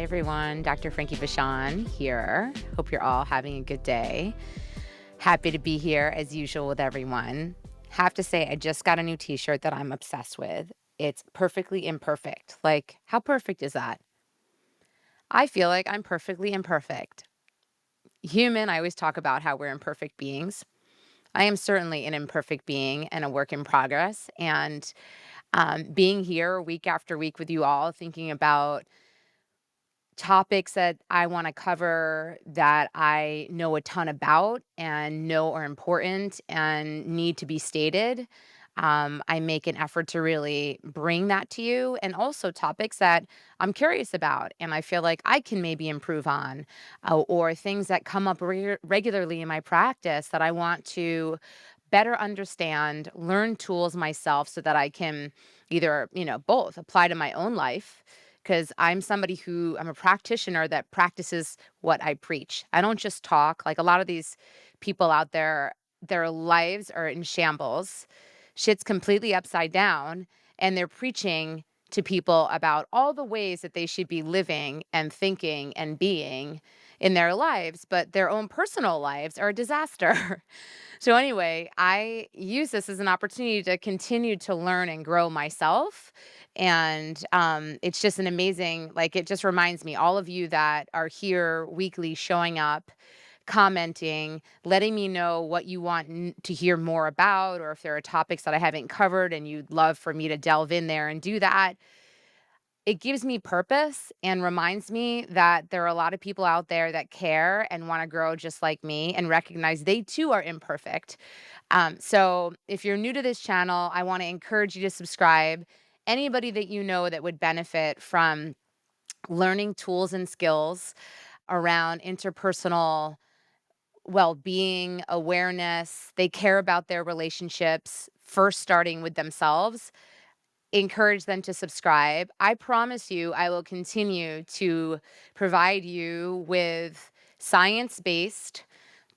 everyone. Dr. Frankie Bashan here. Hope you're all having a good day. Happy to be here as usual with everyone. Have to say, I just got a new t shirt that I'm obsessed with. It's perfectly imperfect. Like, how perfect is that? I feel like I'm perfectly imperfect. Human, I always talk about how we're imperfect beings. I am certainly an imperfect being and a work in progress. And being here week after week with you all, thinking about topics that I want to cover that I know a ton about and know are important and need to be stated. I make an effort to really bring that to you, and also topics that I'm curious about and I feel like I can maybe improve on, or things that come up regularly in my practice that I want to better understand, learn tools myself so that I can either, both apply to my own life, because I'm a practitioner that practices what I preach. I don't just talk. Like a lot of these people out there, their lives are in shambles. Shit's completely upside down, and they're preaching to people about all the ways that they should be living and thinking and being in their lives, but their own personal lives are a disaster. So anyway, I use this as an opportunity to continue to learn and grow myself. And it's just an amazing, like, it just reminds me, all of you that are here weekly, showing up, commenting, letting me know what you want to hear more about, or if there are topics that I haven't covered and you'd love for me to delve in there and do that. It gives me purpose and reminds me that there are a lot of people out there that care and want to grow just like me and recognize they too are imperfect. So if you're new to this channel, I want to encourage you to subscribe. Anybody that you know that would benefit from learning tools and skills around interpersonal well-being, awareness, they care about their relationships, first starting with themselves, encourage them to subscribe. I promise you, I will continue to provide you with science-based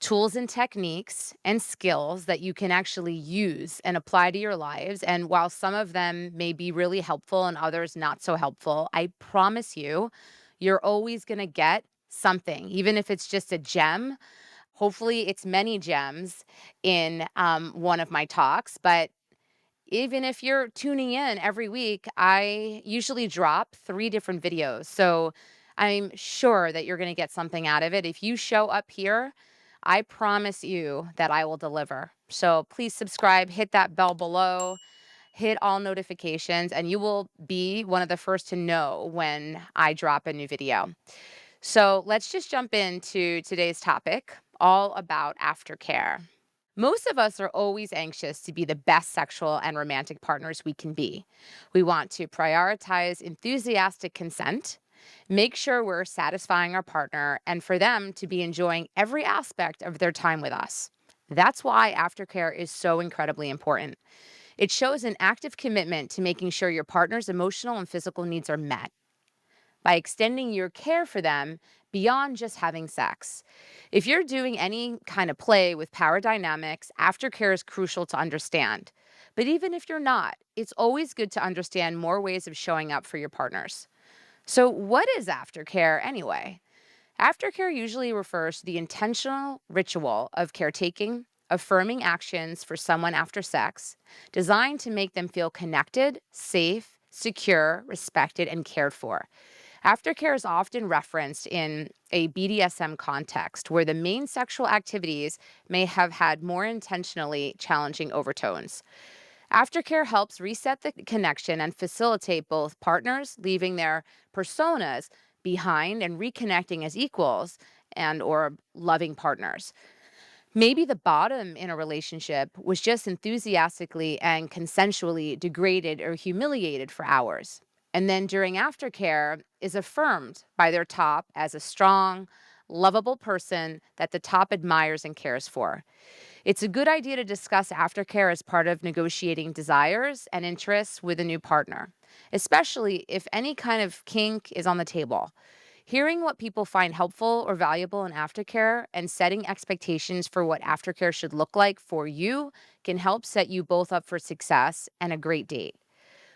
tools and techniques and skills that you can actually use and apply to your lives. And while some of them may be really helpful and others not so helpful, I promise you, you're always going to get something, even if it's just a gem. Hopefully, it's many gems in one of my talks, but even if you're tuning in every week, I usually drop 3 different videos. So I'm sure that you're going to get something out of it. If you show up here, I promise you that I will deliver. So please subscribe, hit that bell below, hit all notifications, and you will be one of the first to know when I drop a new video. So let's just jump into today's topic, all about aftercare. Most of us are always anxious to be the best sexual and romantic partners we can be. We want to prioritize enthusiastic consent, make sure we're satisfying our partner, and for them to be enjoying every aspect of their time with us. That's why aftercare is so incredibly important. It shows an active commitment to making sure your partner's emotional and physical needs are met by extending your care for them beyond just having sex. If you're doing any kind of play with power dynamics, aftercare is crucial to understand. But even if you're not, it's always good to understand more ways of showing up for your partners. So, what is aftercare anyway? Aftercare usually refers to the intentional ritual of caretaking, affirming actions for someone after sex, designed to make them feel connected, safe, secure, respected, and cared for. Aftercare is often referenced in a BDSM context where the main sexual activities may have had more intentionally challenging overtones. Aftercare helps reset the connection and facilitate both partners leaving their personas behind and reconnecting as equals and or loving partners. Maybe the bottom in a relationship was just enthusiastically and consensually degraded or humiliated for hours. And then during aftercare is affirmed by their top as a strong, lovable person that the top admires and cares for. It's a good idea to discuss aftercare as part of negotiating desires and interests with a new partner, especially if any kind of kink is on the table. Hearing what people find helpful or valuable in aftercare and setting expectations for what aftercare should look like for you can help set you both up for success and a great date.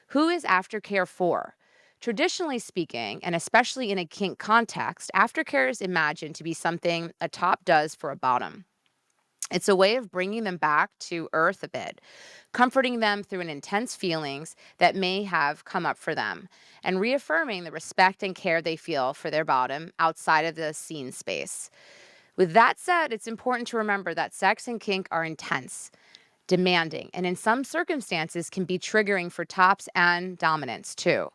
Who is aftercare for? Traditionally speaking, and especially in a kink context, aftercare is imagined to be something a top does for a bottom. It's a way of bringing them back to earth a bit, comforting them through an intense feelings that may have come up for them, and reaffirming the respect and care they feel for their bottom outside of the scene space. With that said, it's important to remember that sex and kink are intense, demanding, and in some circumstances can be triggering for tops and dominants too.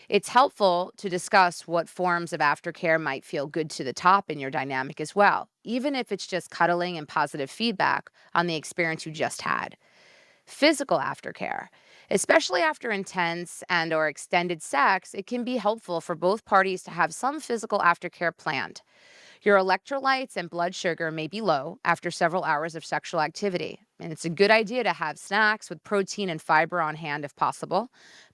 It's helpful to discuss what forms of aftercare might feel good to the top in your dynamic as well, even if it's just cuddling and positive feedback on the experience you just had. Physical aftercare. Especially after intense and or extended sex, it can be helpful for both parties to have some physical aftercare planned. Your electrolytes and blood sugar may be low after several hours of sexual activity, and it's a good idea to have snacks with protein and fiber on hand if possible,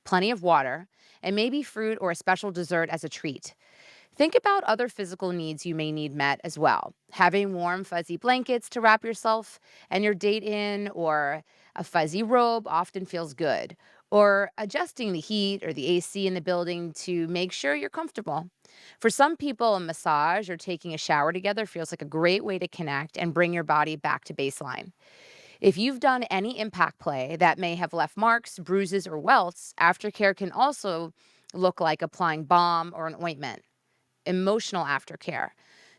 plenty of water, and maybe fruit or a special dessert as a treat. Think about other physical needs you may need met as well. Having warm, fuzzy blankets to wrap yourself and your date in, or a fuzzy robe often feels good, or adjusting the heat or the AC in the building to make sure you're comfortable. For some people, a massage or taking a shower together feels like a great way to connect and bring your body back to baseline. If you've done any impact play that may have left marks, bruises, or welts, aftercare can also look like applying balm or an ointment. Emotional aftercare.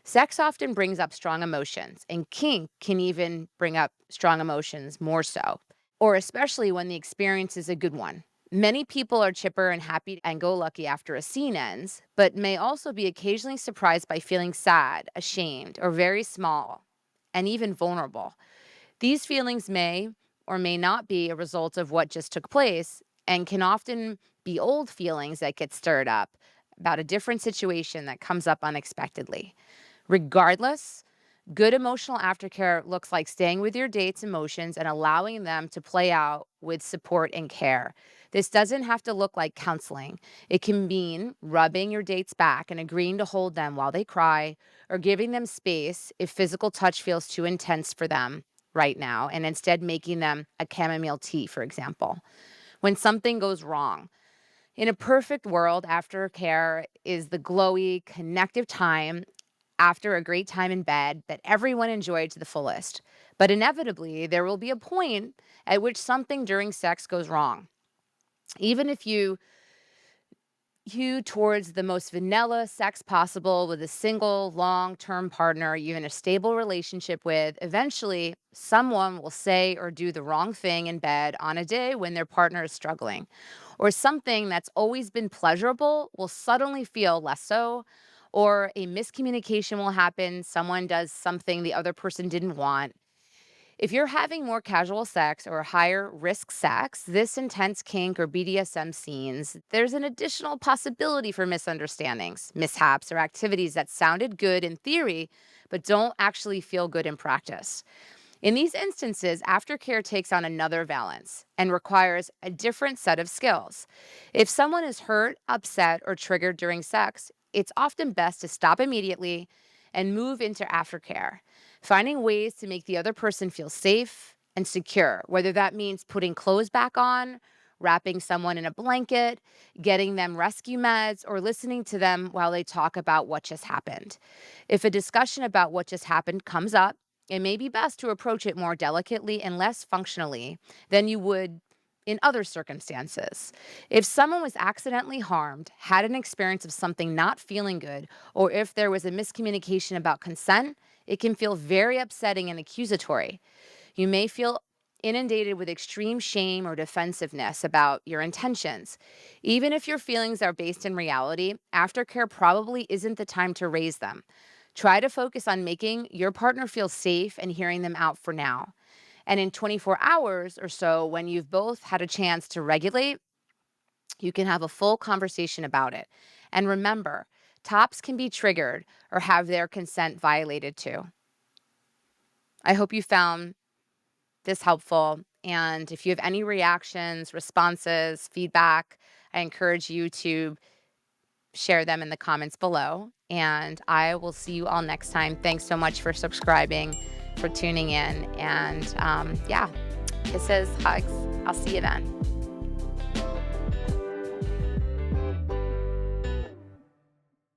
Sex often brings up strong emotions, and kink can even bring up strong emotions more so, or especially when the experience is a good one. Many people are chipper and happy and go lucky after a scene ends, but may also be occasionally surprised by feeling sad, ashamed, or very small, and even vulnerable. These feelings may or may not be a result of what just took place and can often be old feelings that get stirred up about a different situation that comes up unexpectedly. Regardless, good emotional aftercare looks like staying with your date's emotions and allowing them to play out with support and care. This doesn't have to look like counseling. It can mean rubbing your date's back and agreeing to hold them while they cry, or giving them space if physical touch feels too intense for them right now, and instead making them a chamomile tea, for example. When something goes wrong, in a perfect world, aftercare is the glowy, connective time after a great time in bed that everyone enjoyed to the fullest. But inevitably, there will be a point at which something during sex goes wrong. Even if you hew towards the most vanilla sex possible with a single long term partner you're in a stable relationship with, eventually someone will say or do the wrong thing in bed on a day when their partner is struggling. Or something that's always been pleasurable will suddenly feel less so. Or a miscommunication will happen. Someone does something the other person didn't want. If you're having more casual sex or higher risk sex, this intense kink or BDSM scenes, there's an additional possibility for misunderstandings, mishaps, or activities that sounded good in theory, but don't actually feel good in practice. In these instances, aftercare takes on another valence and requires a different set of skills. If someone is hurt, upset, or triggered during sex, it's often best to stop immediately and move into aftercare, finding ways to make the other person feel safe and secure, whether that means putting clothes back on, wrapping someone in a blanket, getting them rescue meds, or listening to them while they talk about what just happened. If a discussion about what just happened comes up, it may be best to approach it more delicately and less functionally than you would in other circumstances. If someone was accidentally harmed, had an experience of something not feeling good, or if there was a miscommunication about consent, it can feel very upsetting and accusatory. You may feel inundated with extreme shame or defensiveness about your intentions. Even if your feelings are based in reality, aftercare probably isn't the time to raise them. Try to focus on making your partner feel safe and hearing them out for now. And in 24 hours or so, when you've both had a chance to regulate, you can have a full conversation about it. And remember, tops can be triggered or have their consent violated too. I hope you found this helpful. And if you have any reactions, responses, feedback, I encourage you to share them in the comments below. And I will see you all next time. Thanks so much for subscribing, for tuning in. And yeah, kisses, hugs. I'll see you then.